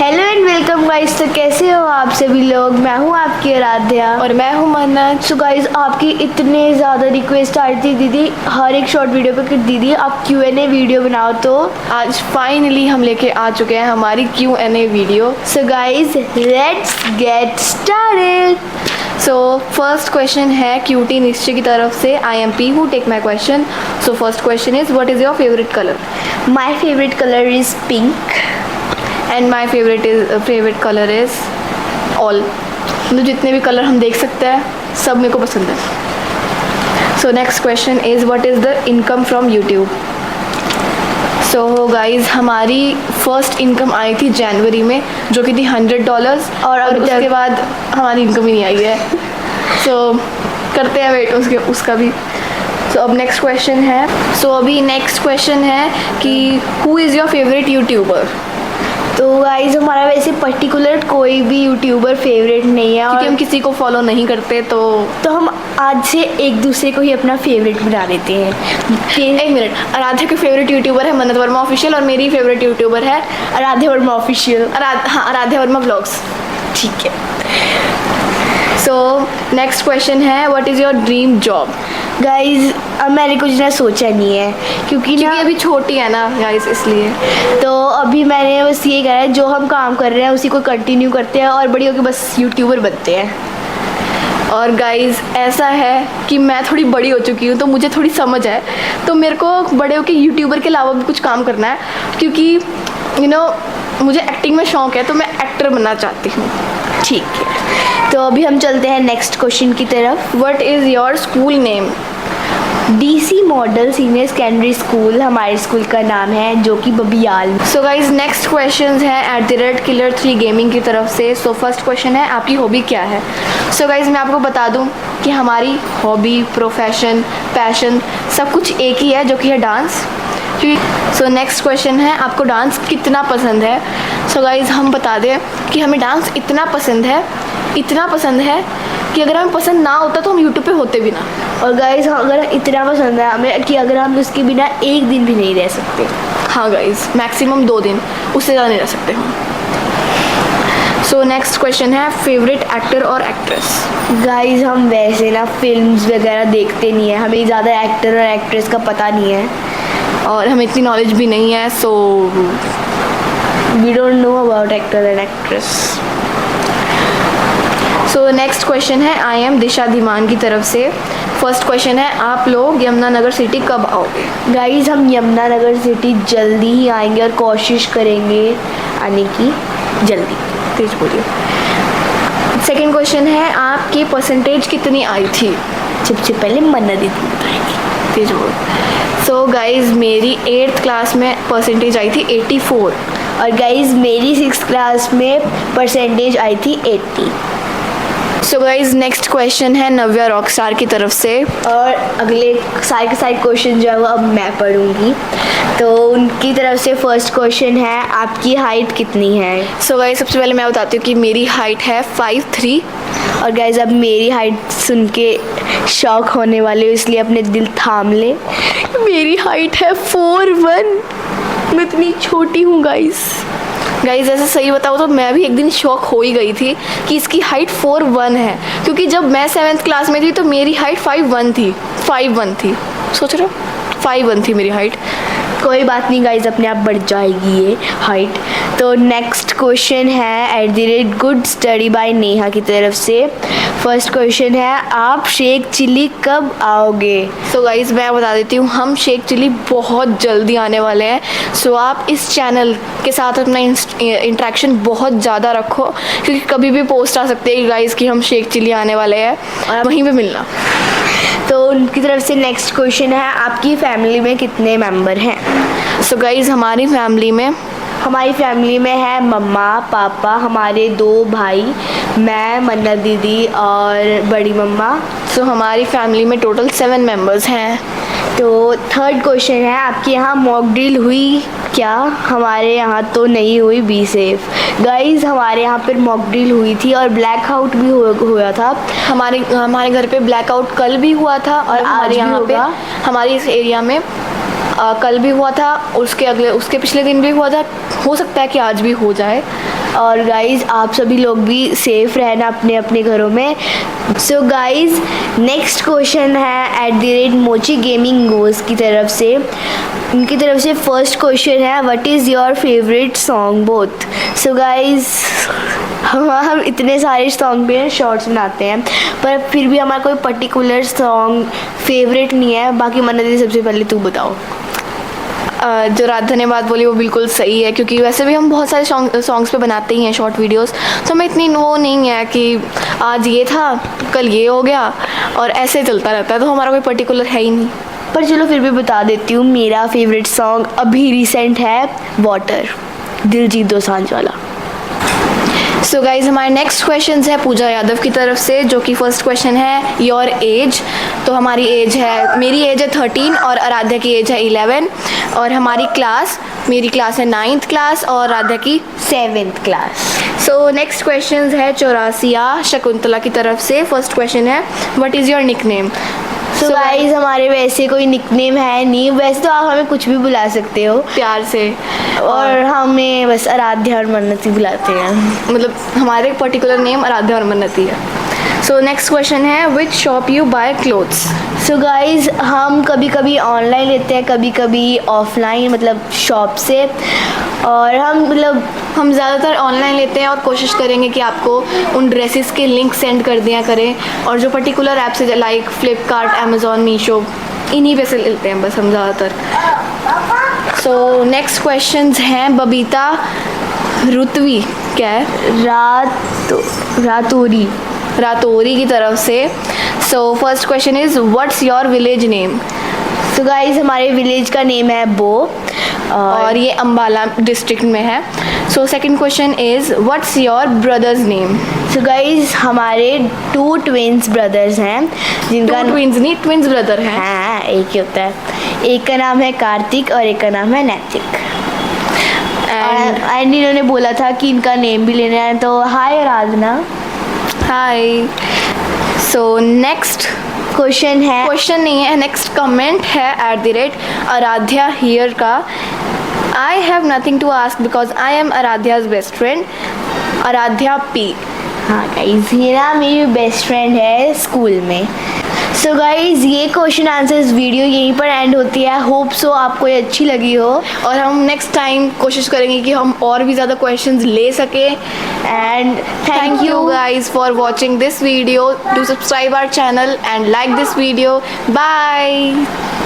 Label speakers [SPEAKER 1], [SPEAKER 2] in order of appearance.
[SPEAKER 1] Hello and welcome guys. तो कैसे हो आप सभी लोग। मैं हूँ आपकी आराध्या
[SPEAKER 2] और मैं हूँ मन्नत।
[SPEAKER 1] सो गाइस, आपकी इतने ज़्यादा रिक्वेस्ट आ रही थी दीदी हर एक शॉर्ट वीडियो पे कि दीदी आप Q&A वीडियो बनाओ, तो
[SPEAKER 2] आज फाइनली हम लेके आ चुके हैं हमारी Q&A video.
[SPEAKER 1] So guys let's get started.
[SPEAKER 2] So first question है क्यूटी निश्चय की तरफ से। I am P who take my question. So first question is what is your favourite colour?
[SPEAKER 1] My favourite colour is pink
[SPEAKER 2] and my favourite colour is all. मतलब जितने भी colour हम देख सकते हैं सब मेरे को पसंद है। सो next question is what is the income from YouTube? So guys हमारी फर्स्ट इनकम आई थी जनवरी में, जो कि थी $100 और उसके बाद हमारी इनकम ही नहीं आई है। सो करते हैं वेट उसका भी। सो अब नेक्स्ट क्वेश्चन है। अभी नेक्स्ट क्वेश्चन है कि who is your favourite YouTuber?
[SPEAKER 1] तो गाइस हमारा वैसे पर्टिकुलर कोई भी यूट्यूबर फेवरेट नहीं है,
[SPEAKER 2] क्योंकि हम किसी को फॉलो नहीं करते, तो
[SPEAKER 1] हम आज से एक दूसरे को ही अपना फेवरेट बना देते हैं।
[SPEAKER 2] एक मिनट, आराध्या के फेवरेट यूट्यूबर है मन्नत वर्मा ऑफिशियल और मेरी फेवरेट यूट्यूबर है
[SPEAKER 1] आराध्या वर्मा ऑफिशियल।
[SPEAKER 2] आराध्या वर्मा व्लॉग्स।
[SPEAKER 1] ठीक है।
[SPEAKER 2] सो नेक्स्ट क्वेश्चन है what is your dream job?
[SPEAKER 1] Guys अब मैंने कुछ ना सोचा नहीं है, क्योंकि
[SPEAKER 2] अभी छोटी है ना गाइज, इसलिए।
[SPEAKER 1] तो अभी मैंने बस ये कहा है जो हम काम कर रहे हैं उसी को कंटिन्यू करते हैं और बड़ी होकर बस यूट्यूबर बनते हैं।
[SPEAKER 2] और गाइज ऐसा है कि मैं थोड़ी बड़ी हो चुकी हूँ, तो मुझे थोड़ी समझ है, तो मेरे को बड़े होकर यूट्यूबर के अलावा भी कुछ काम करना है, क्योंकि मुझे एक्टिंग में शौक है, तो मैं एक्टर बनना चाहती हूँ।
[SPEAKER 1] ठीक है, तो अभी हम चलते हैं नेक्स्ट क्वेश्चन की तरफ।
[SPEAKER 2] What is your school name?
[SPEAKER 1] DC model senior secondary school हमारे स्कूल का नाम है, जो कि बबियाल।
[SPEAKER 2] सो गाइज नेक्स्ट क्वेश्चन है @killer3 गेमिंग की तरफ से। सो फर्स्ट क्वेश्चन है आपकी हॉबी क्या है? सो गाइज मैं आपको बता दूं कि हमारी हॉबी, प्रोफेशन, पैशन सब कुछ एक ही है, जो कि है डांस। सो नेक्स्ट क्वेश्चन है आपको डांस कितना पसंद है? सो गाइज हम बता दें कि हमें डांस इतना पसंद है कि अगर हमें पसंद ना होता तो हम यूट्यूब पे होते भी ना।
[SPEAKER 1] और गाइज अगर इतना पसंद है हमें कि अगर हम उसके बिना एक दिन भी नहीं रह सकते।
[SPEAKER 2] हाँ गाइज, मैक्सिमम 2 दिन, उससे ज़्यादा नहीं रह सकते हम। सो नेक्स्ट क्वेश्चन है फेवरेट एक्टर और एक्ट्रेस?
[SPEAKER 1] गाइज हम वैसे ना फिल्म्स वगैरह देखते नहीं है, हमें ज़्यादा एक्टर और एक्ट्रेस का पता नहीं है
[SPEAKER 2] और हमें इतनी नॉलेज भी नहीं है। So
[SPEAKER 1] we don't know about actor and actress.
[SPEAKER 2] So next question है आई एम दिशा धीमान की तरफ से। फर्स्ट क्वेश्चन है आप लोग यमुनानगर सिटी कब आओगे?
[SPEAKER 1] गाइज हम यमुनानगर सिटी जल्दी ही आएंगे और कोशिश करेंगे आने की जल्दी।
[SPEAKER 2] तेज बोलिए। सेकेंड क्वेश्चन है आपकी परसेंटेज कितनी आई थी?
[SPEAKER 1] सबसे पहले मन्नत दीदी बताएंगी।
[SPEAKER 2] तेज बोल। सो गाइज मेरी 8th क्लास में परसेंटेज आई थी 84
[SPEAKER 1] और गाइज मेरी 6th क्लास में परसेंटेज आई थी 80।
[SPEAKER 2] सो गाइज नेक्स्ट क्वेश्चन है नव्या रॉकस्टार की तरफ से
[SPEAKER 1] और अगले सारे के सारे क्वेश्चन जो है वो अब मैं पढ़ूंगी। तो उनकी तरफ से फर्स्ट क्वेश्चन है आपकी हाइट कितनी है?
[SPEAKER 2] सो गाइज सबसे पहले मैं बताती हूँ कि मेरी हाइट है 5'3"
[SPEAKER 1] और गाइज अब मेरी हाइट सुन के शॉक होने वाले हो, इसलिए अपने दिल थाम ले।
[SPEAKER 2] मेरी हाइट है 4'1". मैं इतनी छोटी हूँ गाइज। ऐसे सही बताओ तो मैं भी एक दिन शॉक हो ही गई थी कि इसकी हाइट 4'1" है, क्योंकि जब मैं 7th क्लास में थी तो मेरी हाइट 5'1" थी। सोच रहे हो, 5'1" थी मेरी हाइट।
[SPEAKER 1] कोई बात नहीं गाइज, अपने आप बढ़ जाएगी ये हाइट। तो नेक्स्ट क्वेश्चन है @good study by नेहा की तरफ से। फर्स्ट क्वेश्चन है आप शेख चिल्ली कब आओगे?
[SPEAKER 2] सो गाइज मैं बता देती हूँ, हम शेख चिल्ली बहुत जल्दी आने वाले हैं। सो आप इस चैनल के साथ अपना इंटरेक्शन बहुत ज़्यादा रखो, क्योंकि कभी भी पोस्ट आ सकते हैं गाइज कि हम शेख चिल्ली आने वाले हैं, और वहीं पे मिलना।
[SPEAKER 1] तो उनकी तरफ से नेक्स्ट क्वेश्चन है आपकी फैमिली में कितने मेंबर हैं?
[SPEAKER 2] सो गाइज हमारी फैमिली में है मम्मा, पापा, हमारे 2 भाई, मैं, मन्नत दीदी और बड़ी मम्मा। सो हमारी फैमिली में टोटल 7 मेंबर्स हैं।
[SPEAKER 1] तो थर्ड क्वेश्चन है आपके यहाँ मॉक ड्रिल हुई क्या? हमारे यहाँ तो नहीं हुई, बी सेफ। गाइज हमारे यहाँ पर मॉक ड्रिल हुई थी और ब्लैकआउट भी हुआ था।
[SPEAKER 2] हमारे घर पे ब्लैकआउट कल भी हुआ था और हमारे यहाँ पे हमारे इस एरिया में कल भी हुआ था, उसके पिछले दिन भी हुआ था। हो सकता है कि आज भी हो जाए।
[SPEAKER 1] और गाइज़ आप सभी लोग भी सेफ रहना अपने अपने घरों में। सो गाइज़ नेक्स्ट क्वेश्चन है @मोची गेमिंग गोज की तरफ से। उनकी तरफ से फर्स्ट क्वेश्चन है what is your favourite song both. So guys हम इतने सारे सॉन्ग पे शॉर्ट्स बनाते हैं पर फिर भी हमारा कोई पर्टिकुलर सॉन्ग फेवरेट नहीं है। बाकी मन्नत सबसे पहले तू बताओ।
[SPEAKER 2] जो राधा ने बात बोली वो बिल्कुल सही है, क्योंकि वैसे भी हम बहुत सारे सॉन्ग्स पे बनाते ही हैं शॉर्ट वीडियोस, तो हमें इतनी वो नहीं है कि आज ये था कल ये हो गया और ऐसे चलता रहता है, तो हमारा कोई पर्टिकुलर है ही नहीं।
[SPEAKER 1] पर चलो फिर भी बता देती हूँ, मेरा फेवरेट सॉन्ग अभी रिसेंट है वाटर, दिलजीत दोसांझ वाला।
[SPEAKER 2] सो गाइज हमारे नेक्स्ट क्वेश्चन है पूजा यादव की तरफ से, जो कि फर्स्ट क्वेश्चन है योर एज। तो हमारी एज है, मेरी एज है 13 और आराध्या की एज है 11 और हमारी क्लास, मेरी क्लास है 9th क्लास और राधा की
[SPEAKER 1] 7th क्लास।
[SPEAKER 2] सो नेक्स्ट क्वेश्चन है चौरासिया शकुंतला की तरफ से। फर्स्ट क्वेश्चन है what is your nickname.
[SPEAKER 1] So guys हमारे वैसे कोई निकनेम है नहीं, वैसे तो आप हमें कुछ भी बुला सकते हो
[SPEAKER 2] प्यार से,
[SPEAKER 1] और हमें बस आराध्या और मन्नती बुलाते हैं।
[SPEAKER 2] मतलब हमारे पर्टिकुलर नेम आराध्या और मन्नती है। सो नेक्स्ट क्वेश्चन है which shop you buy clothes.
[SPEAKER 1] So guys हम कभी कभी ऑनलाइन लेते हैं, कभी कभी ऑफलाइन, मतलब शॉप से। और
[SPEAKER 2] हम ज़्यादातर ऑनलाइन लेते हैं और कोशिश करेंगे कि आपको उन ड्रेसेस के लिंक सेंड कर दिया करें, और जो पर्टिकुलर ऐप्स है लाइक फ्लिपकार्ट, अमेज़ॉन, मीशो, इन्हीं पे से लेते हैं बस हम ज़्यादातर। सो नेक्स्ट क्वेश्चन हैं बबीता रुतवी, क्या है, रातौरी की तरफ से। सो first question is what's your village name.
[SPEAKER 1] So guys हमारे विलेज का नेम है बो
[SPEAKER 2] और ये अम्बाला डिस्ट्रिक्ट में है। So second question is what's your brother's name.
[SPEAKER 1] So guys हमारे 2 ट्विन्स ब्रदर्स हैं, जिनका
[SPEAKER 2] ट्विन्स ब्रदर हैं।
[SPEAKER 1] हाँ एक ही होता है, एक का नाम है कार्तिक और एक का नाम है नैतिक। एंड इन्होंने बोला था कि इनका नेम भी लेना है, तो हाय आराधना।
[SPEAKER 2] हाय। सो नेक्स्ट
[SPEAKER 1] क्वेश्चन
[SPEAKER 2] नहीं है, नेक्स्ट कमेंट है @आराध्या हियर का। I have nothing to ask because I am Aaradhya's best friend, Aaradhya P.
[SPEAKER 1] हाँ गाइज ये ना मेरी बेस्ट फ्रेंड है स्कूल में। सो गाइज ये क्वेश्चन आंसर्स वीडियो यहीं पर एंड होती है। होप सो आपको ये अच्छी लगी हो,
[SPEAKER 2] और हम नेक्स्ट टाइम कोशिश करेंगे कि हम और भी ज़्यादा क्वेश्चंस ले सकें।
[SPEAKER 1] And
[SPEAKER 2] thank you guys for watching this video. Do subscribe our channel and like this video. Bye.